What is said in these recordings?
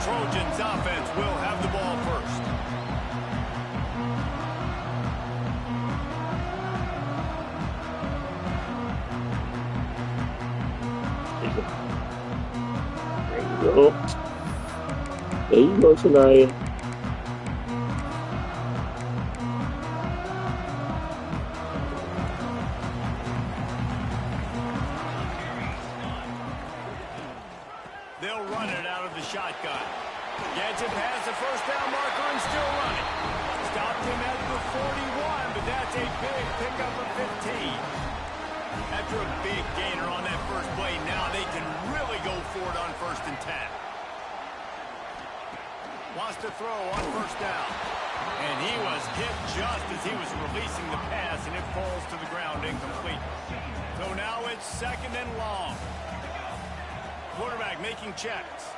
Trojans offense will have the ball first. There you go, Shania. They'll run it out of the shotgun. Gets it past the first down marker and still running. Stopped him at the 41, but that's a big pickup of 15. After a big gainer on that first play, now they can really go for it on 1st and 10. Wants to throw on 1st down. And he was hit just as he was releasing the pass, and it falls to the ground incomplete. So now it's 2nd and long. Quarterback making checks.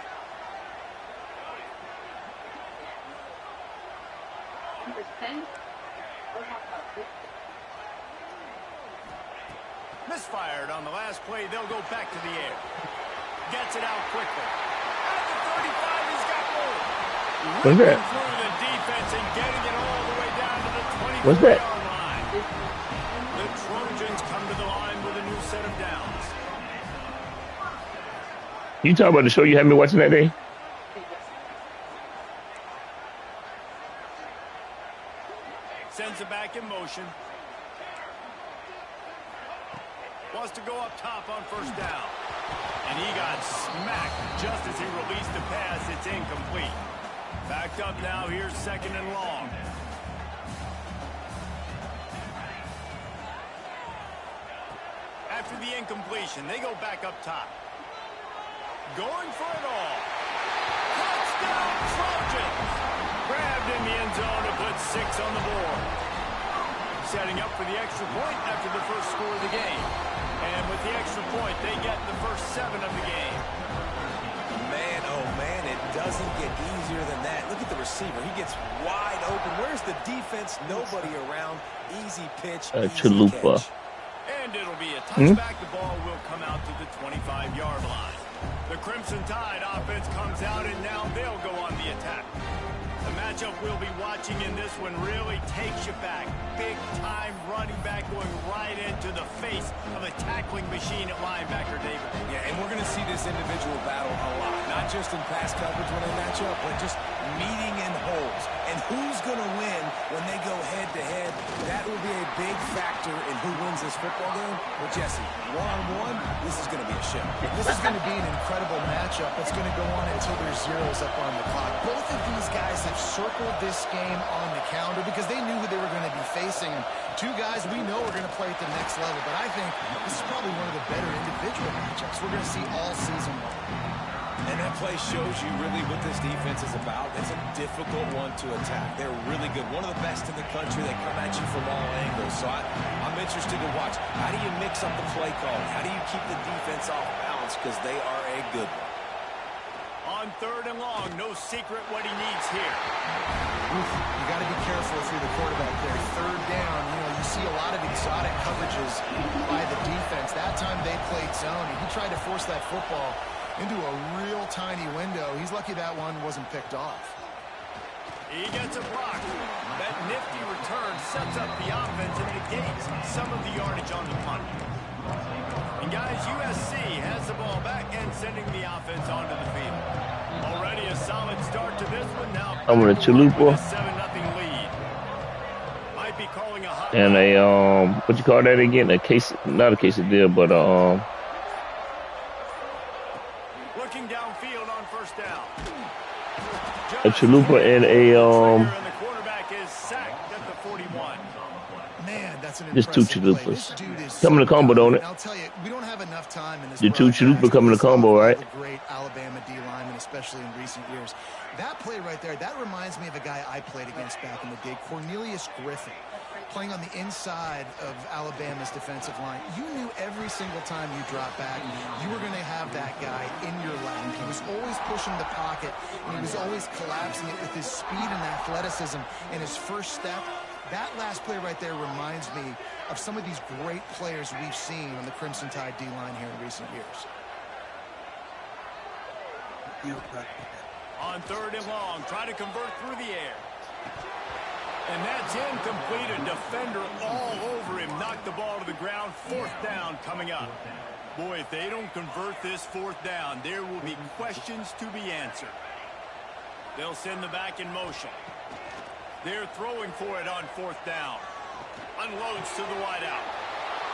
Misfired on the last play. They'll go back to the air. Gets it out quickly. At the 35, he's got more. What's that? Through the defense and getting it all the way down to the 24-yard What's that? line. The Trojans come to the line with a new set of downs. You talking about the show you had me watching that day? Sends it back in motion. Wants to go up top on 1st down. And he got smacked just as he released the pass. It's incomplete. Backed up now. Here's 2nd and long. After the incompletion, they go back up top. Going for it all. Touchdown Trojans. Grabbed in the end zone to put 6 on the board. Setting up for the extra point after the first score of the game. And with the extra point, they get the first 7 of the game. Man, oh man, it doesn't get easier than that. Look at the receiver. He gets wide open. Where's the defense? Nobody around. Easy pitch, easy Chalupa. catch. And it'll be a touchback. The ball will come out to the 25-yard line. The Crimson Tide offense comes out, and now they'll go on the attack. The matchup we'll be watching in this one really takes you back. Big-time running back going right into the face of a tackling machine at linebacker, David. Yeah, and we're going to see this individual battle a lot. Not just in pass coverage when they match up, but just meeting in holes. And who's going to win when they go head-to-head? That will be a big factor in who wins this football game. Well, Jesse, one-on-one, this is going to be a show. This is going to be an incredible matchup that's going to go on until there's zeros up on the clock. Both of these guys have circled this game on the calendar because they knew who they were going to be facing. And 2 guys we know are going to play at the next level. But I think this is probably one of the better individual matchups we're going to see all season long. And that play shows you really what this defense is about. It's a difficult one to attack. They're really good. One of the best in the country. They come at you from all angles. So I'm interested to watch. How do you mix up the play calling? How do you keep the defense off balance? Because they are a good one. On 3rd and long, no secret what he needs here. You got to be careful through the quarterback there. 3rd down, you see a lot of exotic coverages by the defense. That time they played zone, and he tried to force that football into a real tiny window. He's lucky that one wasn't picked off. He gets a block. That nifty return sets up the offense and negates some of the yardage on the punt. And guys, USC has the ball back and sending the offense onto the field. Already a solid start to this one. Now I'm gonna Chalupa. 7-0 lead. Might be calling a hot And a what you call that again? A case, not a quesadilla, but looking downfield on 1st down. a chalupa and a And the quarterback is sacked at the 41. Man, that's an Just 2 impressive play. This chalupas. dude is Come in a combo, don't it? And I'll tell you, we don't have enough time in this. The 2 broadcast chalupa come in a to combo, list off right? all the great Alabama D linemen, especially in recent years. That play right there, that reminds me of a guy I played against back in the day, Cornelius Griffin, playing on the inside of Alabama's defensive line. You knew every single time you dropped back, you were going to have that guy in your lap. He was always pushing the pocket, and he was always collapsing it with his speed and athleticism and his first step. That last play right there reminds me of some of these great players we've seen on the Crimson Tide D-line here in recent years. On 3rd and long, try to convert through the air. And that's incomplete. A defender all over him. Knocked the ball to the ground. 4th down coming up. Boy, if they don't convert this 4th down, there will be questions to be answered. They'll send the back in motion. They're throwing for it on 4th down. Unloads to the wideout.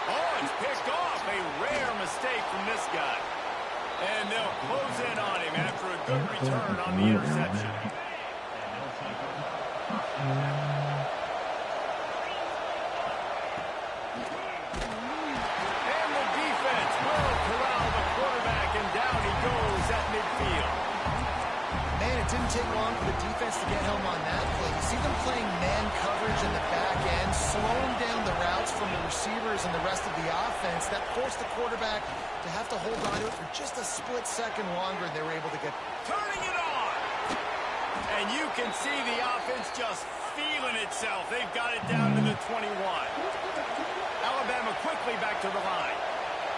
Oh, it's picked off. A rare mistake from this guy. And they'll close in on him after a good return on the interception. And the defense will corral the quarterback, and down he goes at midfield. Man, it didn't take long for the defense to get home on that play. You see them playing man coverage in the back end, slowing down the routes from the receivers and the rest of the offense. That forced the quarterback to have to hold on to it for just a split second longer, and they were able to get... Turning it on! And you can see the offense just feeling itself. They've got it down to the 21. Alabama quickly back to the line.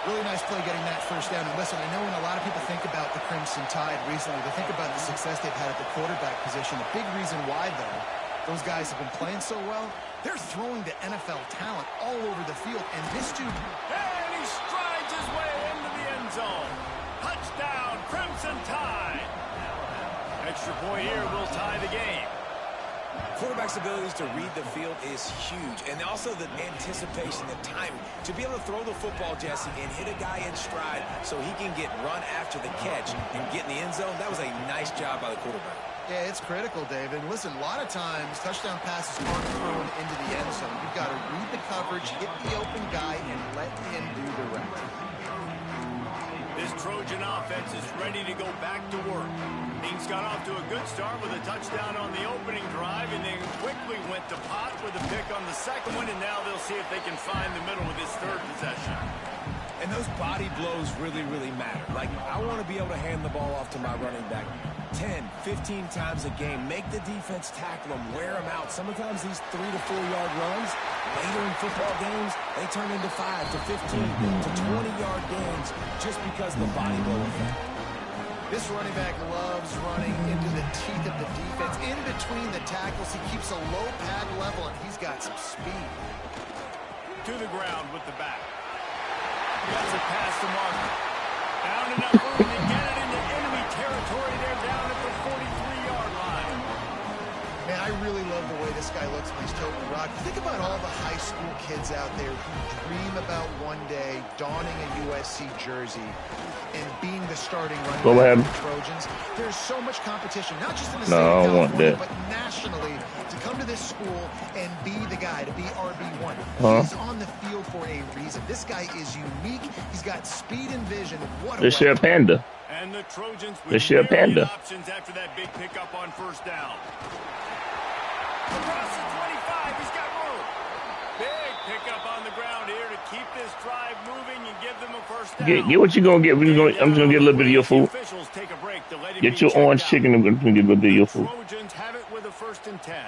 Really nice play getting that 1st down. And listen, I know when a lot of people think about the Crimson Tide recently, they think about the success they've had at the quarterback position. The big reason why, though, those guys have been playing so well, they're throwing to NFL talent all over the field. And this dude... And he strides his way into the end zone. Touchdown, Crimson Tide. Extra point here will tie the game. Quarterback's abilities to read the field is huge. And also the anticipation, the timing. To be able to throw the football, Jesse, and hit a guy in stride so he can get run after the catch and get in the end zone, that was a nice job by the quarterback. Yeah, it's critical, David. And listen, a lot of times, touchdown passes aren't thrown into the end zone. You've got to read the coverage, hit the open guy, and let him do the rest. This Trojan offense is ready to go back to work. Things got off to a good start with a touchdown on the opening drive, and then quickly went to pot with a pick on the second one, and now they'll see if they can find the middle with this 3rd possession. And those body blows really, really matter. Like, I want to be able to hand the ball off to my running back 10, 15 times a game. Make the defense tackle them, wear them out. Sometimes these 3 to 4 yard runs, later in football games, they turn into 5 to 15 to 20-yard gains just because of the body blow effect. This running back loves running into the teeth of the defense. In between the tackles, he keeps a low pad level, and he's got some speed. To the ground with the back. That's a pass to Martin. Down enough room to get it into enemy territory. They're down at the 43-yard line. Man, I really love the way this guy looks when he's toting the rock. Think about all the high school kids out there who dream about one day donning a USC jersey and being the starting running back for the Trojans. There's so much competition, not just in the state of California, but nationally, to come to this school and be the guy, to be RB1. He's on the field for a reason. This guy is unique. He's got speed and vision. What a share panda. And the Trojans with myriad options after that big pickup on 1st down. Across the 25, he's got room. Big pickup on the ground here to keep this drive moving and give them a 1st down. Get what you're going to get. I'm just going to get a little bit of your food. Get your orange chicken and get a little bit of your food. Trojans have it with a 1st and 10.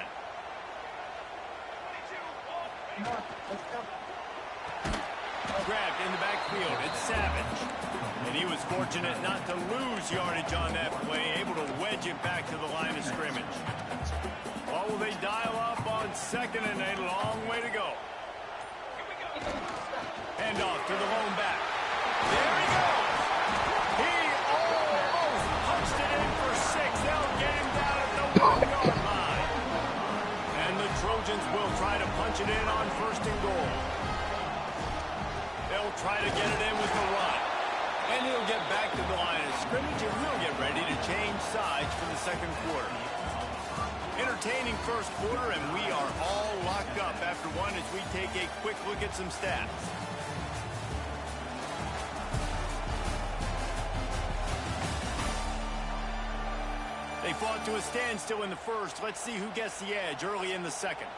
Grabbed in the backfield. It's Savage. And he was fortunate not to lose yardage on that play, able to wedge it back to the line of scrimmage. Oh, will they dial up on 2nd and a long way to go. Hand off to the lone back. There he goes. He almost punched it in for 6. They'll get him down at the 1-yard line. And the Trojans will try to punch it in on 1st and goal. They'll try to get it in with the run. And he'll get back to the line of scrimmage, and we'll get ready to change sides for the 2nd quarter. Entertaining 1st quarter, and we are all locked up after one as we take a quick look at some stats. They fought to a standstill in the 1st. Let's see who gets the edge early in the 2nd.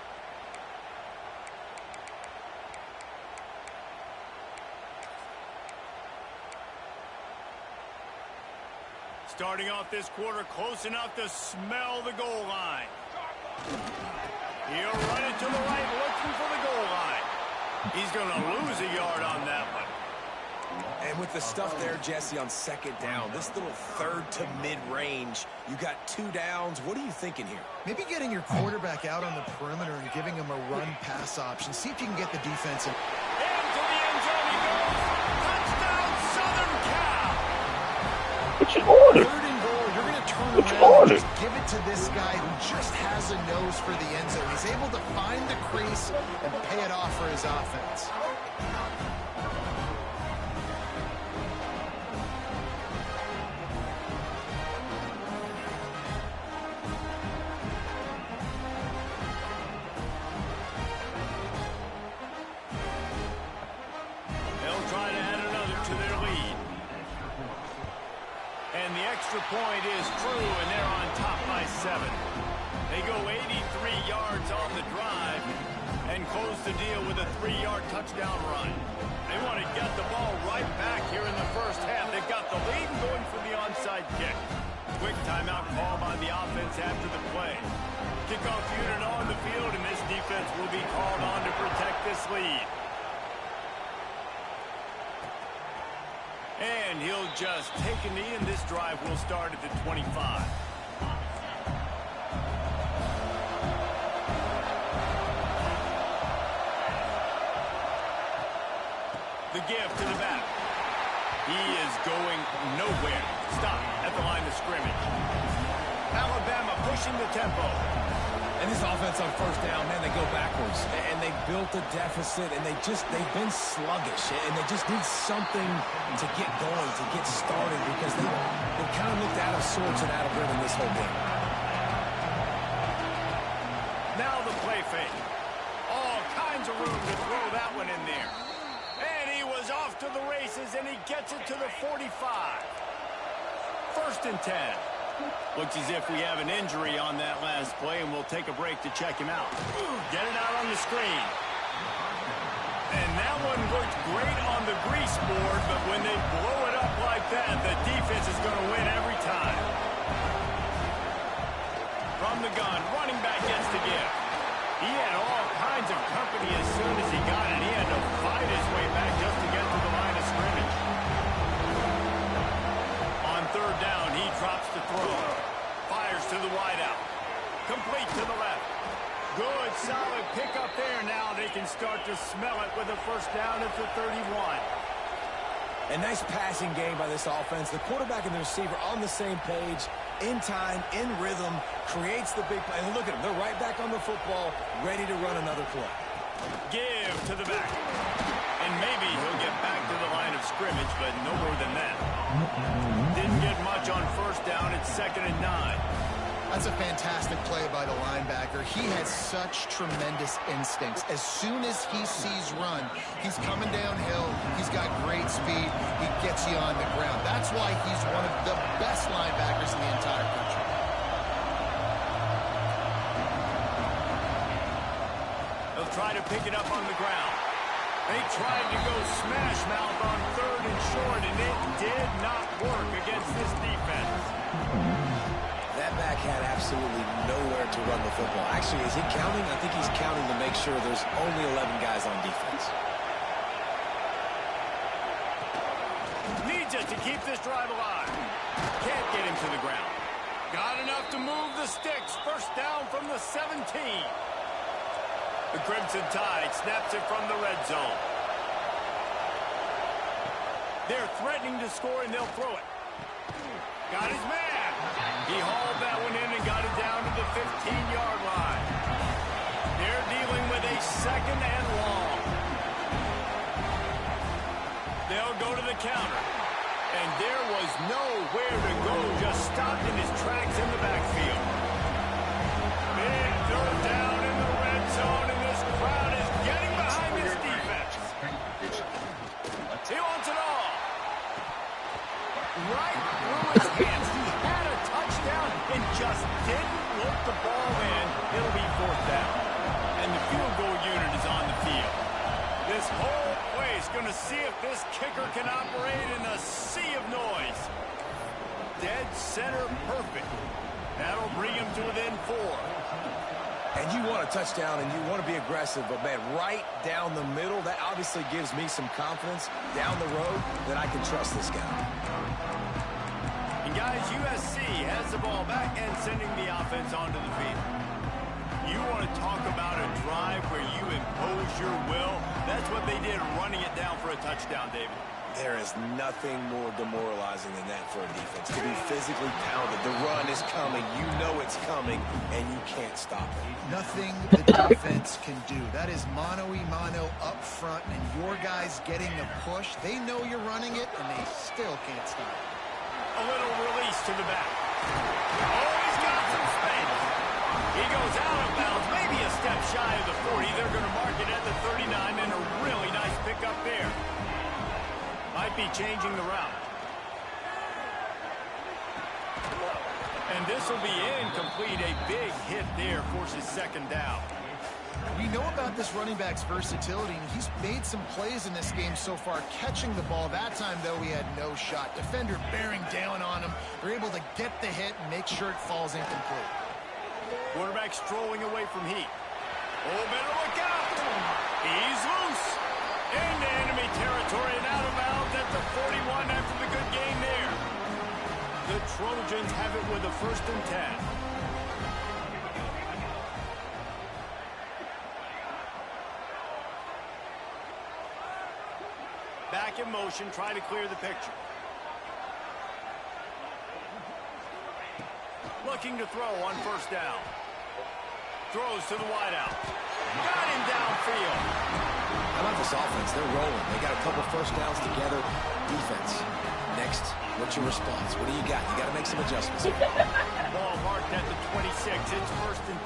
Starting off this quarter close enough to smell the goal line. He'll run it to the right, looking for the goal line. He's going to lose a yard on that one. And with the stuff there, Jesse, on second down, this little third to mid-range, you got 2 downs. What are you thinking here? Maybe getting your quarterback out on the perimeter and giving him a run-pass option. See if you can get the defense in. Into the end zone he goes. Touchdown, Southern Cal. What's your order? Third and goal, you're going to turn What's your around order? and just give it to this guy who just has a nose for the end zone. He's able to find the crease and pay it off for his offense. They'll try to add another to their lead. And the extra point is true, and they're on top by 7. They go 83 yards on the drive and close the deal with a 3-yard touchdown run. They want to get the ball right back here in the first half. They've got the lead and going for the onside kick. Quick timeout call by the offense after the play. Kickoff unit on the field, and this defense will be called on to protect this lead. And he'll just take a knee, and this drive will start at the 25. The give to the back. He is going nowhere. Stop at the line of scrimmage. Alabama pushing the tempo. And this offense on first down, man, they go backwards. And they built a deficit, and they've been sluggish. And they just need something to get going, to get started, because they kind of looked out of sorts and out of rhythm this whole game. Now the play fake. All kinds of room to throw that one in there. And he was off to the races, and he gets it to the 45. First and 10. Looks as if we have an injury on that last play, and we'll take a break to check him out. Get it out on the screen. And that one looked great on the grease board, but when they blow it up like that, the defense is going to win every time. From the gun, running back gets the give. He had all kinds of company as soon as he got it. He had to fight his way back just to get to the line of scrimmage. On third down, he drops the throw. Fires to the wideout. Complete to the left. Good, solid pickup there. Now they can start to smell it with a first down at the 31. A nice passing game by this offense. The quarterback and the receiver on the same page, in time, in rhythm, creates the big play. And look at them. They're right back on the football, ready to run another play. Give to the back. And maybe he'll get back to the line of scrimmage, but no more than that. Didn't get much on first down. It's 2nd and 9. That's a fantastic play by the linebacker. He has such tremendous instincts. As soon as he sees run, he's coming downhill. He's got great speed. He gets you on the ground. That's why he's one of the best linebackers in the entire country. They'll try to pick it up on the ground. They tried to go smash mouth on 3rd and short, and it did not work against this defense. That back had absolutely nowhere to run the football. Actually, is he counting? I think he's counting to make sure there's only 11 guys on defense. Needs it to keep this drive alive. Can't get him to the ground. Got enough to move the sticks. First down from the 17. The Crimson Tide snaps it from the red zone. They're threatening to score, and they'll throw it. Got his man. He hauled that one in and got it down to the 15-yard line. They're dealing with a 2nd and long. They'll go to the counter. And there was nowhere to go, just stopped in his tracks in the backfield. Big throw down in the red zone, and this crowd is getting behind this defense. He wants it all. Right through his hands. He had a touchdown and just didn't look the ball in. It'll be 4th down. And the field goal unit is on the field. This whole place going to see if this kicker can operate in a sea of noise. Dead center perfect. That'll bring him to within 4. And you want a touchdown and you want to be aggressive, but, man, right down the middle, that obviously gives me some confidence down the road that I can trust this guy. And, guys, USC has the ball back and sending the offense onto the field. You want to talk about a drive where you impose your will? That's what they did, running it down for a touchdown, David. There is nothing more demoralizing than that for a defense, to be physically pounded. The run is coming. You know it's coming, and you can't stop it. Nothing the defense can do. That is mano-a-mano up front, and your guys getting the push. They know you're running it, and they still can't stop it. A little release to the back. Oh, he's got some space. He goes out of bounds, maybe a step shy of the 40. They're going to mark it at the 39, and a really nice pickup there. Might be changing the route. And this will be incomplete. A big hit there forces second down. We know about this running back's versatility, and he's made some plays in this game so far, catching the ball. That time, though, he had no shot. Defender bearing down on him. They're able to get the hit and make sure it falls incomplete. Quarterback strolling away from heat. Oh, better look out. He's loose. Into enemy territory and out of bounds at the 41 after the good game there. The Trojans have it with a 1st and 10. Back in motion, try to clear the picture. Looking to throw on 1st down. Throws to the wideout. Got him downfield. How about this offense? They're rolling. They got a couple 1st downs together. Defense. Next, what's your response? What do you got? You got to make some adjustments here. Ball marked at the 26. It's 1st and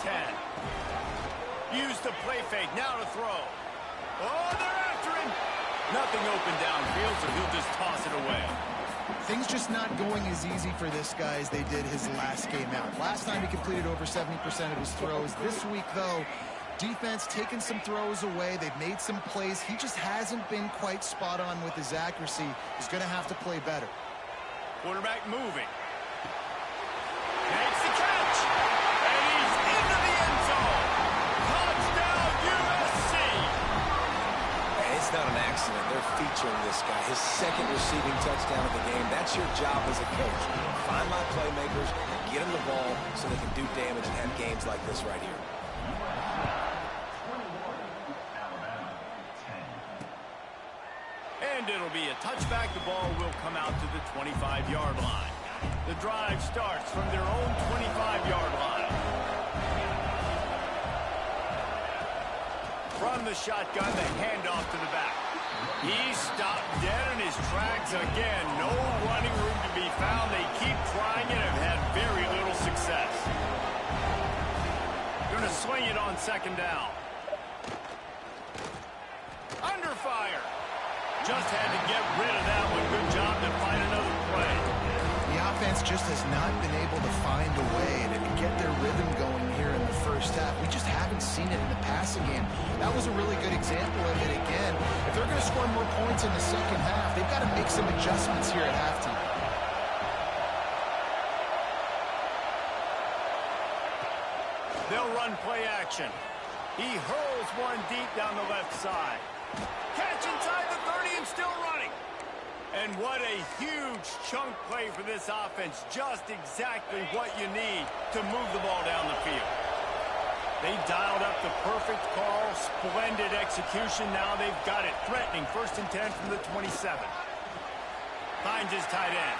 10. Use the play fake. Now to throw. Oh, they're after him. Nothing open downfield, so he'll just toss it away. Things just not going as easy for this guy as they did his last game out. Last time he completed over 70% of his throws. This week, though, defense taking some throws away. They've made some plays. He just hasn't been quite spot on with his accuracy. He's going to have to play better. Quarterback moving. Makes the catch. And he's into the end zone. Touchdown, USC. And it's not an accident. They're featuring this guy. His 2nd receiving touchdown of the game. That's your job as a coach. Find my playmakers, get them the ball so they can do damage and have games like this right here. And it'll be a touchback. The ball will come out to the 25-yard line. The drive starts from their own 25-yard line. From the shotgun, the handoff to the back. He stopped dead in his tracks again. No running room to be found. They keep trying it and have had very little success. Going to swing it on 2nd down. Under fire. Just had to get rid of that one. Good job to find another play. The offense just has not been able to find a way to get their rhythm going here in the 1st half. We just haven't seen it in the passing game. That was a really good example of it again. If they're going to score more points in the 2nd half, they've got to make some adjustments here at halftime. They'll run play action. He hurls one deep down the left side. Catch inside the 30 and still running. And what a huge chunk play for this offense. Just exactly what you need to move the ball down the field. They dialed up the perfect call. Splendid execution. Now they've got it. Threatening 1st and 10 from the 27. Finds his tight end.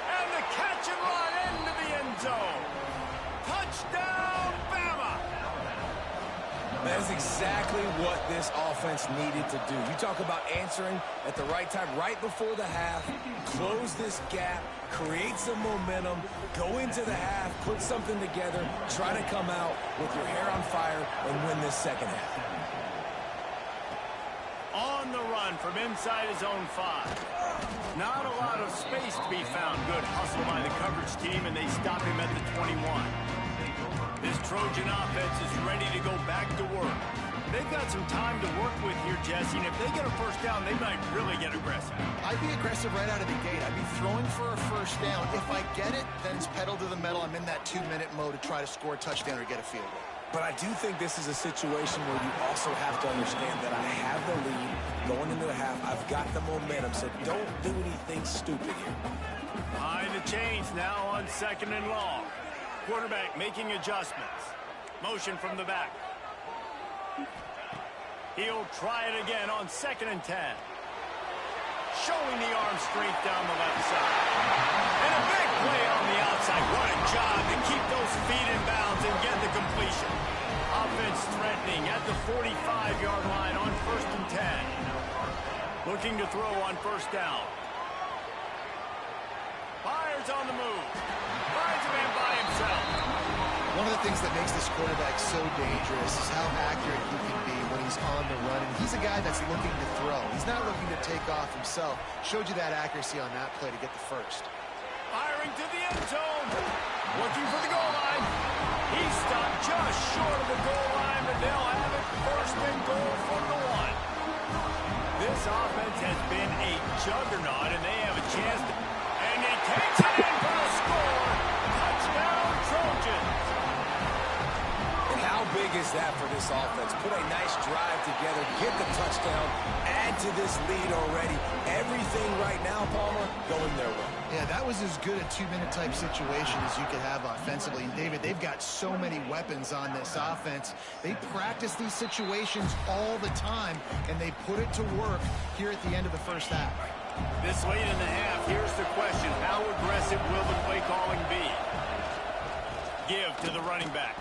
And the catch and run into the end zone. Touchdown, Bama! That is exactly what this offense needed to do. You talk about answering at the right time, right before the half, close this gap, create some momentum, go into the half, put something together, try to come out with your hair on fire and win this 2nd half. On the run from inside his own 5. Not a lot of space to be found. Good hustle by the coverage team, and they stop him at the 21. This Trojan offense is ready to go back to work. They've got some time to work with here, Jesse, and if they get a first down, they might really get aggressive. I'd be aggressive right out of the gate. I'd be throwing for a first down. If I get it, then it's pedal to the metal. I'm in that 2-minute mode to try to score a touchdown or get a field goal. But I do think this is a situation where you also have to understand that I have the lead going into the half. I've got the momentum, so don't do anything stupid here. Behind the chains now on 2nd and long. Quarterback making adjustments. Motion from the back. He'll try it again on 2nd and 10. Showing the arm straight down the left side. And a big play on the outside. What a job to keep those feet in bounds and get the completion. Offense threatening at the 45-yard line on 1st and 10. Looking to throw on 1st down. Fires on the move. Finds a man by himself. One of the things that makes this quarterback so dangerous is how accurate he can be when he's on the run. And he's a guy that's looking to throw. He's not looking to take off himself. Showed you that accuracy on that play to get the first. Firing to the end zone. Looking for the goal line. He stopped just short of the goal line, but they'll have it 1st and goal from the 1. This offense has been a juggernaut, and they have a chance to... And he takes it in for the score. Touchdown, Trojans. And how big is that for this offense? Put a nice drive together, get the touchdown, add to this lead already. Everything right now, Palmer, going their way. Yeah, that was as good a 2-minute type situation as you could have offensively. And David, they've got so many weapons on this offense. They practice these situations all the time, and they put it to work here at the end of the first half. This late in the half, here's the question. How aggressive will the play calling be? Give to the running back.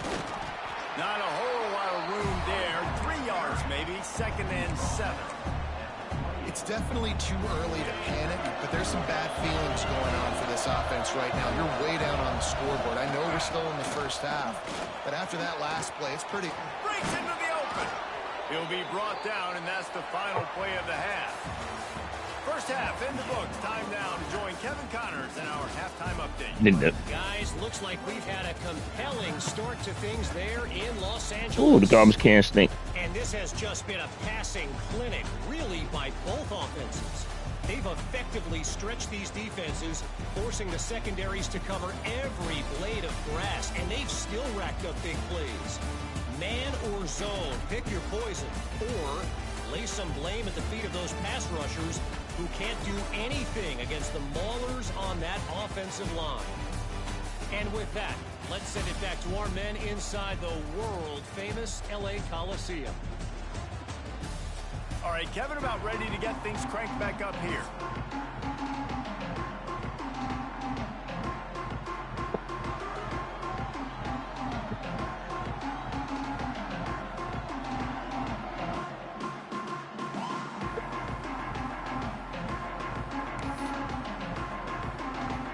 Not a whole lot of room there. 3 yards maybe. 2nd and 7. It's definitely too early to panic, but there's some bad feelings going on for this offense right now. You're way down on the scoreboard. I know we're still in the first half, but after that last play, it's pretty... Breaks into the open. He'll be brought down, and that's the final play of the half. First half in the books. Time now to join Kevin Connors in our halftime update. Guys, looks like we've had a compelling start to things there in Los Angeles. Ooh, the garbage can stink. And this has just been a passing clinic, really, by both offenses. They've effectively stretched these defenses, forcing the secondaries to cover every blade of grass, and they've still racked up big plays. Man or zone, pick your poison, or lay some blame at the feet of those pass rushers who can't do anything against the maulers on that offensive line. And with that, let's send it back to our men inside the world-famous LA Coliseum. All right, Kevin, about ready to get things cranked back up here.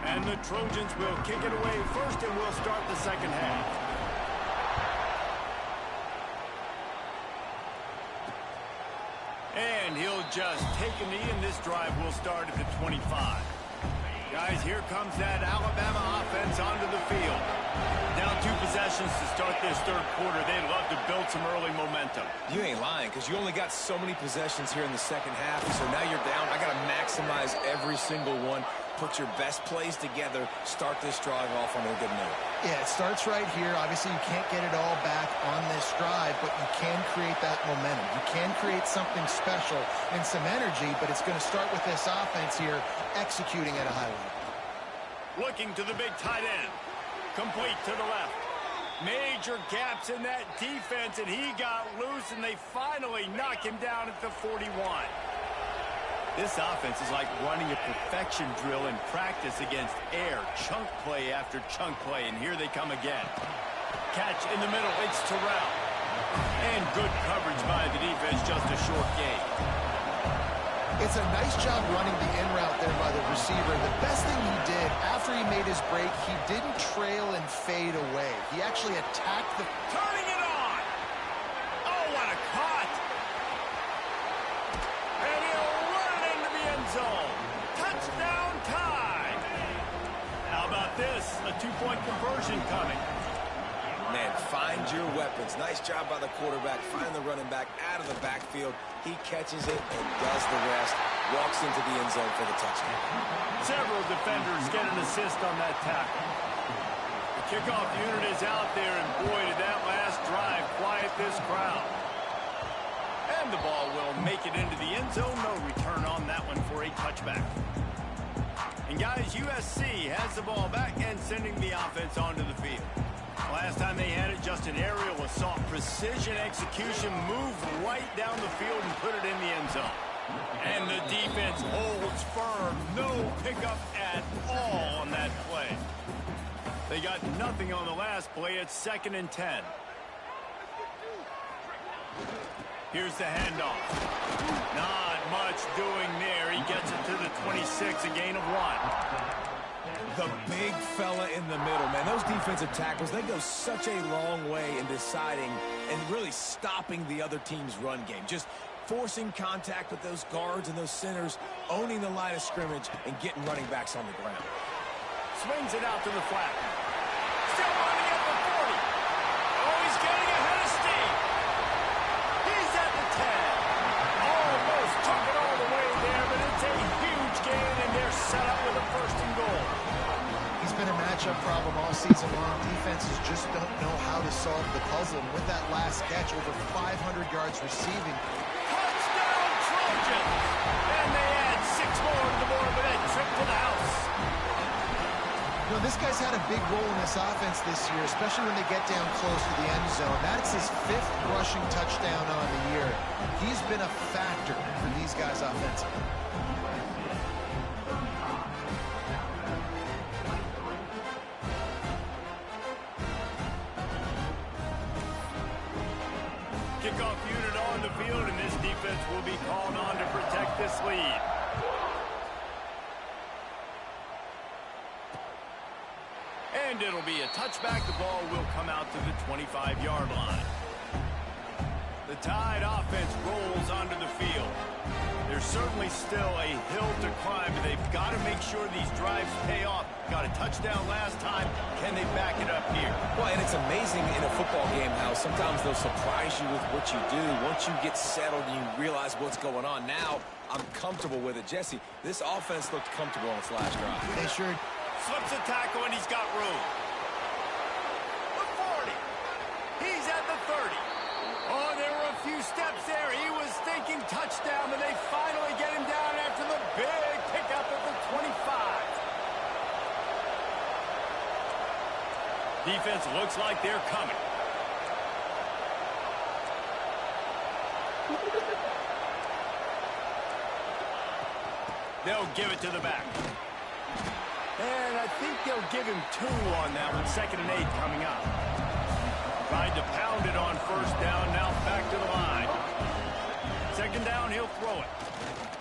And the Trojans will kick it away first, and we'll start the second half. And he'll just take a knee, and this drive will start at the 25. Guys, here comes that Alabama offense onto the field. Down 2 possessions to start this third quarter. They'd love to build some early momentum. You ain't lying, because you only got so many possessions here in the second half, so now you're down. I got to maximize every single one. Put your best plays together. Start this drive off on a good note. Yeah, it starts right here. Obviously, you can't get it all back on this drive, but you can create that momentum. You can create something special and some energy, but it's going to start with this offense here executing at a high level. Looking to the big tight end. Complete to the left. Major gaps in that defense, and he got loose, and they finally knock him down at the 41. This offense is like running a perfection drill in practice against air. Chunk play after chunk play, and here they come again. Catch in the middle, it's Terrell. And good coverage by the defense, just a short gain. It's a nice job running the in route there by the receiver. The best thing he did after he made his break, he didn't trail and fade away. He actually attacked the... Turning it on! Oh, what a cut! And he'll run it into the end zone. Touchdown tie! How about this? A 2-point conversion coming. Man, find your weapons. Nice job by the quarterback. Find the running back out of the backfield. He catches it and does the rest. Walks into the end zone for the touchdown. Several defenders get an assist on that tackle. The kickoff unit is out there, and boy, did that last drive quiet this crowd. And the ball will make it into the end zone. No return on that one for a touchback. And guys, USC has the ball back and sending the offense onto the field. Last time they had it, just an aerial assault. Precision execution, moved right down the field and put it in the end zone. And the defense holds firm. No pickup at all on that play. They got nothing on the last play. It's 2nd and 10. Here's the handoff. Not much doing there. He gets it to the 26, a gain of 1. The big fella in the middle, man. Those defensive tackles, they go such a long way in deciding and really stopping the other team's run game. Just forcing contact with those guards and those centers, owning the line of scrimmage, and getting running backs on the ground. Swings it out to the flat. Still running at the 40. Oh, he's getting ahead of steam. He's at the 10. Almost took it all the way there, but it's a huge gain, and they're set up with a 1st and goal. He's been a matchup problem all season long. Defenses just don't know how to solve the puzzle. And with that last catch, over 500 yards receiving. Touchdown, Trojans! And they add 6 more to the board with that trip to the house. You know, this guy's had a big role in this offense this year, especially when they get down close to the end zone. That's his 5th rushing touchdown on the year. He's been a factor for these guys offensively. Kickoff unit on the field, and this defense will be called on to protect this lead. And it'll be a touchback. The ball will come out to the 25-yard line. The Tide offense rolls onto the field. There's certainly still a hill to climb, but they've got to make sure these drives pay off. Got a touchdown last time. Can they back it up here? Well, and it's amazing in a football game how sometimes they'll surprise you with what you do. Once you get settled and you realize what's going on, now I'm comfortable with it. Jesse, this offense looked comfortable on its last drive. They sure. Slips a tackle, and he's got room. The 40. He's at the 30. Oh, there were a few steps there. He was thinking touchdown, but they finally get him down after the big pickup at the 25. Defense looks like they're coming. They'll give it to the back. And I think they'll give him 2 on that one. 2nd and 8 coming up. Tried to pound it on 1st down. Now back to the line. 2nd down, he'll throw it.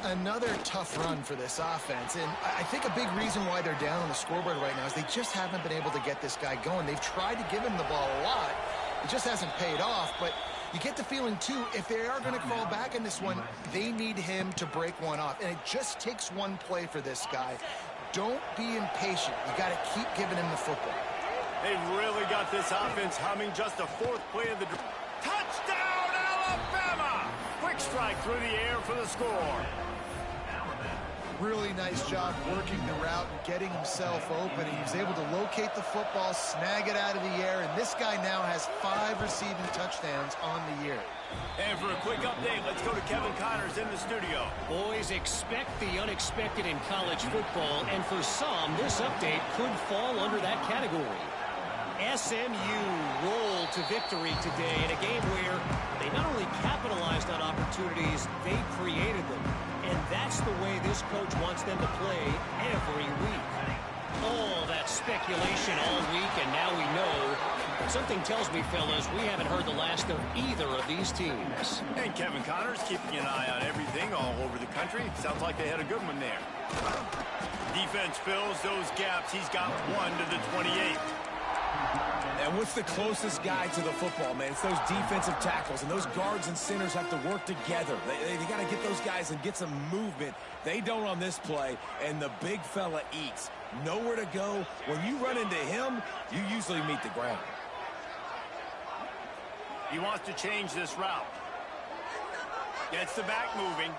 Another tough run for this offense, and I think a big reason why they're down on the scoreboard right now is they just haven't been able to get this guy going. They've tried to give him the ball a lot. It just hasn't paid off, but you get the feeling, too, if they are going to fall back in this one, they need him to break one off, and it just takes one play for this guy. Don't be impatient. You got to keep giving him the football. They've really got this offense humming. Just the 4th play of the touchdown, Alabama! Quick strike through the air for the score. Really nice job working the route and getting himself open. He was able to locate the football, snag it out of the air, and this guy now has 5 receiving touchdowns on the year. And for a quick update, let's go to Kevin Connors in the studio. Boys, expect the unexpected in college football, and for some, this update could fall under that category. SMU rolled to victory today in a game where they not only capitalized on opportunities, they created them. And that's the way this coach wants them to play every week. All that speculation all week, and now we know. Something tells me, fellas, we haven't heard the last of either of these teams. And Kevin Connors keeping an eye on everything all over the country. Sounds like they had a good one there. Defense fills those gaps. He's got 1 to the 28. And what's the closest guy to the football, man? It's those defensive tackles, and those guards and centers have to work together. They got to get those guys and get some movement. They don't on this play, and the big fella eats. Nowhere to go. When you run into him, you usually meet the ground. He wants to change this route. Gets the back moving.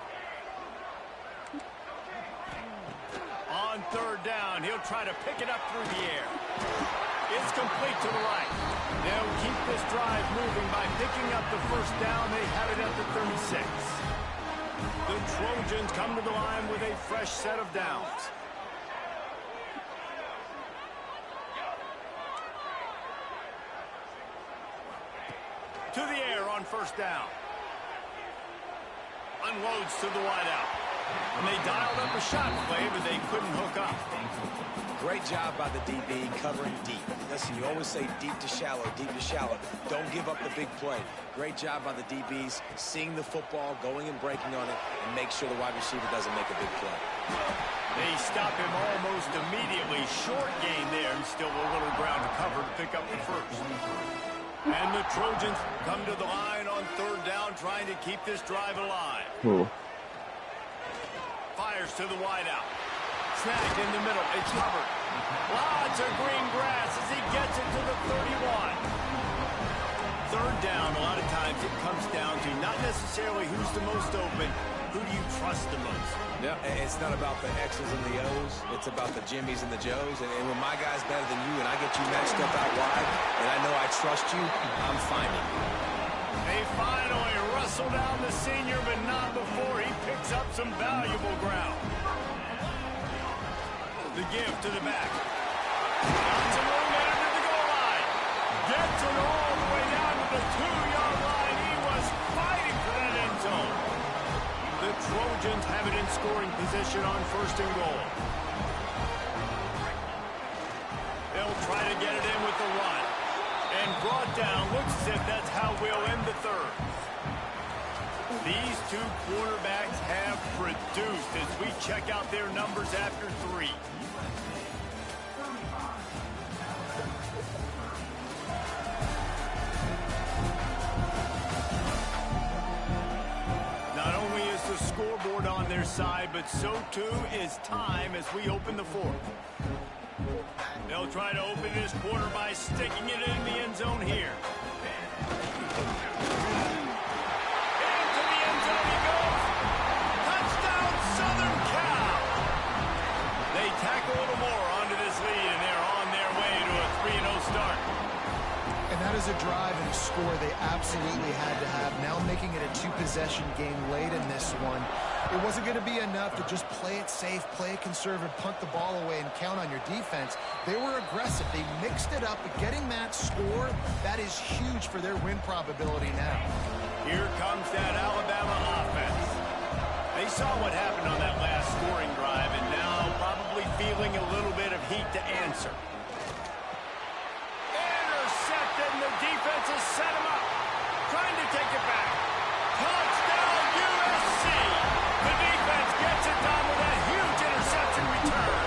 On third down, he'll try to pick it up through the air. It's complete to the right. They'll keep this drive moving by picking up the first down. They have it at the 36. The Trojans come to the line with a fresh set of downs. To the air on first down. Unloads to the wideout. And they dialed up a shot play, but they couldn't hook up. Great job by the DB covering deep. Listen, you always say deep to shallow, deep to shallow. Don't give up the big play. Great job by the DBs, seeing the football, going and breaking on it, and make sure the wide receiver doesn't make a big play. They stop him almost immediately. Short gain there, and still a little ground to cover to pick up the first. And the Trojans come to the line on third down, trying to keep this drive alive. Cool. Fires to the wideout. Snagged in the middle. It's covered. Lots of green grass as he gets it to the 31. Third down, a lot of times it comes down to not necessarily who's the most open, who do you trust the most? Yeah, it's not about the X's and the O's. It's about the Jimmys and the Joes. And when my guy's better than you and I get you matched up out wide and I know I trust you, I'm finding you. They finally wrestle down the senior, but not before he picks up some valuable ground. The give to the back. Lots of room into the goal line. Gets it all the way down to the 2-yard line. He was fighting for that end zone. The Trojans have it in scoring position on first and goal. They'll try to get it in with the run. And brought down. Looks as if that's how we'll end the third. These two quarterbacks have produced as we check out their numbers after 3. Not only is the scoreboard on their side, but so too is time as we open the fourth. They'll try to open this quarter by sticking it in the end zone here. Into the end zone he goes. Touchdown, Southern Cal. They tack a little more onto this lead, and they're on their way to a 3-0 start. And that is a drive and a score they absolutely had to have. Now making it a 2-possession game late in this one. It wasn't going to be enough to just play it safe, play it conservative, punt the ball away, and count on your defense. They were aggressive. They mixed it up. But getting that score, that is huge for their win probability now. Here comes that Alabama offense. They saw what happened on that last scoring drive, and now probably feeling a little bit of heat to answer. Intercepted, and the defense has set him up. Trying to take it back. Touchdown, USC. The defense gets it done with that huge interception return.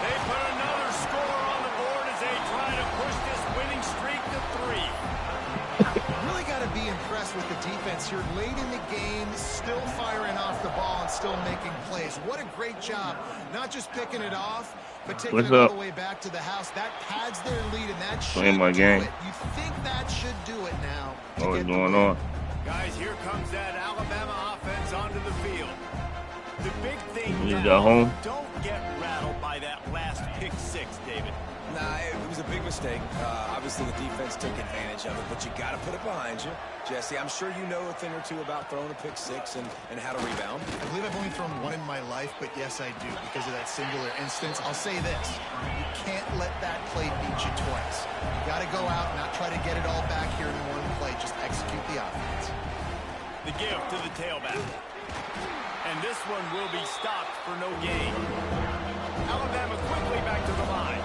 They put another score on the board as they try to push this winning streak to 3. Really got to be impressed with the defense here. Late in the game, still firing off the ball and still making plays. What a great job. Not just picking it off, but taking it all the way back to the house. That pads their lead, and that should do it. You think that should do it now. What's going on? Guys, here comes that Alabama offense onto the field. The big thing now, don't get rattled by that last pick 6, David. Nah, it was a big mistake. Obviously, the defense took advantage of it, but you got to put it behind you. Jesse, I'm sure you know a thing or two about throwing a pick 6 and how to rebound. I believe I've only thrown one in my life, but yes, I do because of that singular instance. I'll say this. You can't let that play beat you twice. You got to go out and not try to get it all back here in one play. Just execute the offense. The give to the tailback. And this one will be stopped for no gain. Alabama quickly back to the line.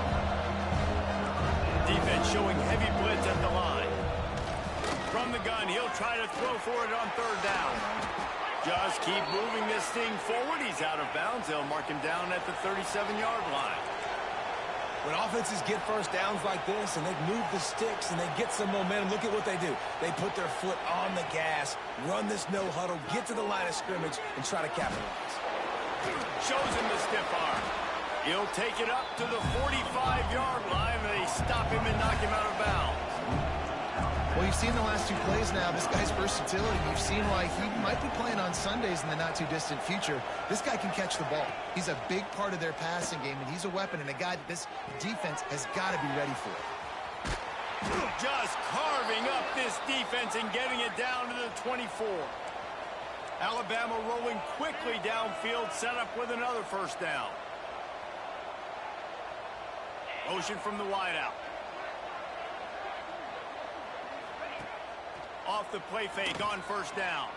Defense showing heavy blitz at the line. From the gun, he'll try to throw for it on third down. Just keep moving this thing forward. He's out of bounds. They'll mark him down at the 37-yard line. When offenses get first downs like this and they move the sticks and they get some momentum, look at what they do. They put their foot on the gas, run this no huddle, get to the line of scrimmage, and try to capitalize. Shows him the stiff arm. He'll take it up to the 45-yard line, and they stop him and knock him out of bounds. Well, we've seen the last 2 plays now. This guy's versatility. You've seen why he might be playing on Sundays in the not-too-distant future. This guy can catch the ball. He's a big part of their passing game, and he's a weapon and a guy that this defense has got to be ready for. Just carving up this defense and getting it down to the 24. Alabama rolling quickly downfield, set up with another first down. Motion from the wideout. Off the play fake on first down.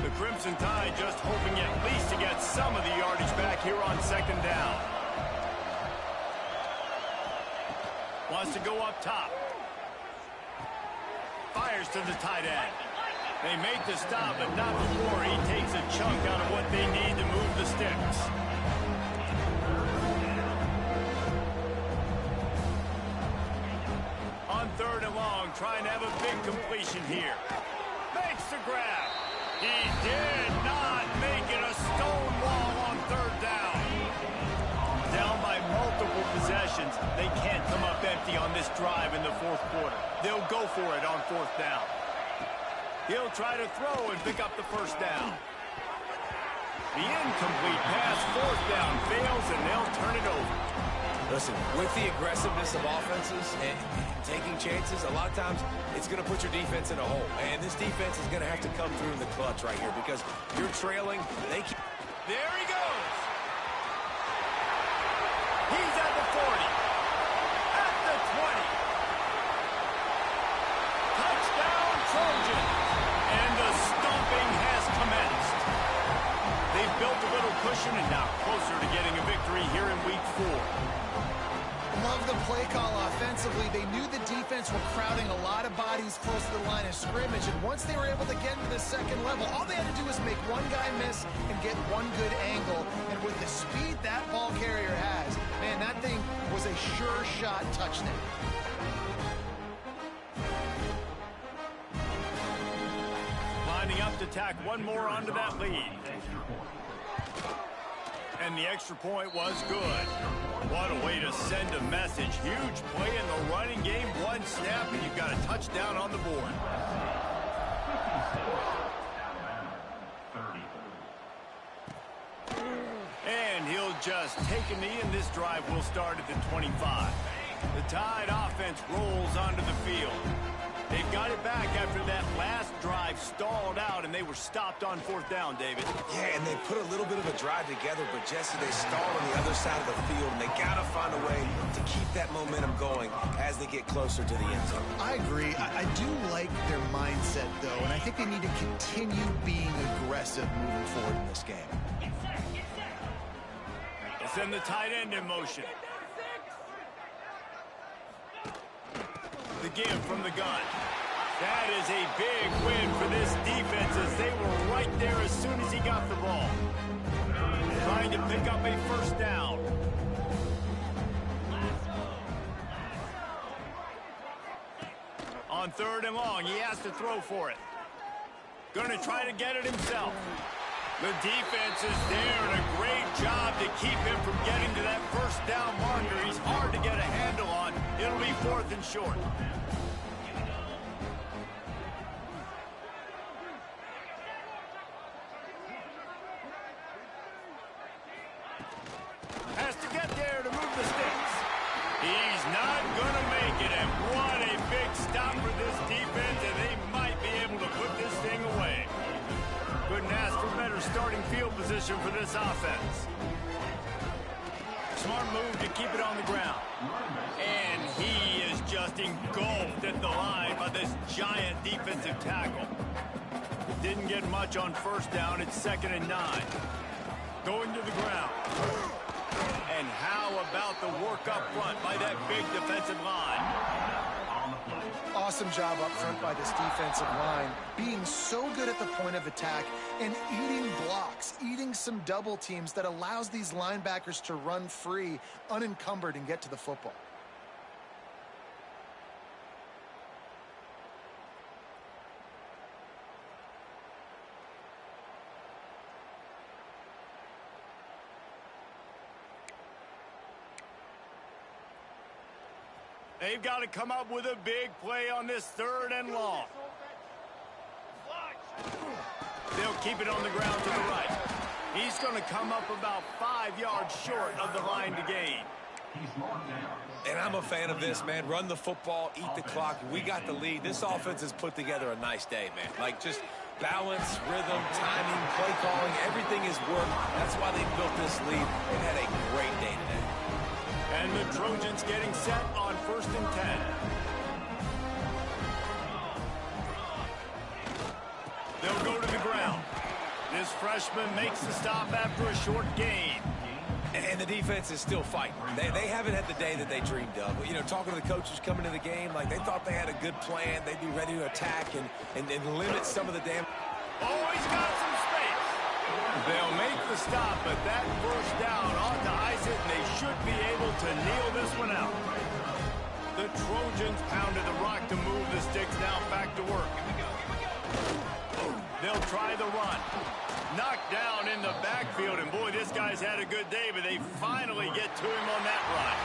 The Crimson Tide just hoping at least to get some of the yardage back here on second down. Wants to go up top. Fires to the tight end. They make the stop, but not before he takes a chunk out of what they need to move the sticks. On third and long, trying to have a big completion here. Makes the grab. He did not make it a stone wall on third down. Down by multiple possessions. They can't come up empty on this drive in the fourth quarter. They'll go for it on fourth down. He'll try to throw and pick up the first down. The incomplete pass, fourth down, fails, and they'll turn it over. Listen, with the aggressiveness of offenses and taking chances, a lot of times it's going to put your defense in a hole. And this defense is going to have to come through in the clutch right here because you're trailing. They keep... There he goes. He's at the 40. At the 20. Touchdown, Trojan. And the stomping has commenced. They've built a little cushion and now closer to getting a victory here in week 4. Love the play call offensively. They knew the defense were crowding a lot of bodies close to the line of scrimmage, and once they were able to get to the second level, all they had to do was make one guy miss and get one good angle. And with the speed that ball carrier has, man, that thing was a sure shot touchdown. Lining up to tack one more onto that lead. And the extra point was good. What a way to send a message. Huge play in the running game. One snap, and you've got a touchdown on the board. And he'll just take a knee, and this drive will start at the 25. The Tide offense rolls onto the field. They've got it back after that last drive stalled out, and they were stopped on fourth down, David. Yeah, and they put a little bit of a drive together, but Jesse, they stalled on the other side of the field, and they got to find a way to keep that momentum going as they get closer to the end zone. I agree. I do like their mindset, though, and I think they need to continue being aggressive moving forward in this game. They'll send the tight end in motion. The give from the gun. That is a big win for this defense as they were right there as soon as he got the ball. Trying to pick up a first down. On third and long, he has to throw for it. Gonna try to get it himself. The defense is there, and a great job to keep him from getting to that first down marker. He's hard to get a handle on. It'll be fourth and short. Has to get there to move the sticks. He's not going to make it, and what a big stop for this defense, and they might be able to put this thing away. Couldn't ask for better starting field position for this offense. Smart move to keep it on the ground. And he is just engulfed at the line by this giant defensive tackle. Didn't get much on first down. It's 2nd and 9. Going to the ground. And how about the work up front by that big defensive line? Awesome job up front by this defensive line, being so good at the point of attack and eating blocks, eating some double teams that allows these linebackers to run free, unencumbered, and get to the football. They've got to come up with a big play on this 3rd and long. They'll keep it on the ground to the right. He's going to come up about 5 yards short of the line to gain. And I'm a fan of this, man. Run the football, eat the clock. We got the lead. This offense has put together a nice day, man. Like, just balance, rhythm, timing, play calling, everything is worked. That's why they built this lead. They've had a great day today. And the Trojans getting set on 1st and 10. They'll go to the ground. This freshman makes the stop after a short gain. And the defense is still fighting. They haven't had the day that they dreamed of. You know, talking to the coaches coming to the game, like they thought they had a good plan. They'd be ready to attack and limit some of the damage. Oh, he's got some space. They'll make the stop, but that first down ought to ice it, and they should be able to kneel this one out. The Trojans pounded the rock to move the sticks. Now back to work. They'll try the run. Knocked down in the backfield, and boy, this guy's had a good day, but they finally get to him on that run.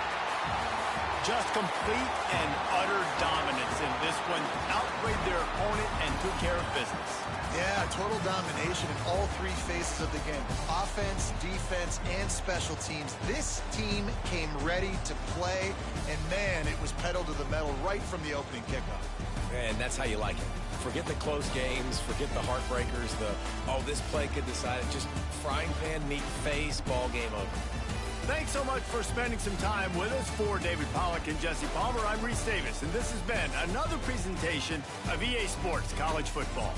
Just complete and utter dominance in this one. Outplayed their opponent and took care of business. Yeah, total domination in all 3 phases of the game. Offense, defense, and special teams. This team came ready to play, and man, it was pedal to the metal right from the opening kickoff. And that's how you like it. Forget the close games, forget the heartbreakers, this play could decide it. Just frying pan, meat face, ball game over. Thanks so much for spending some time with us. For David Pollack and Jesse Palmer, I'm Reese Davis, and this has been another presentation of EA Sports College Football.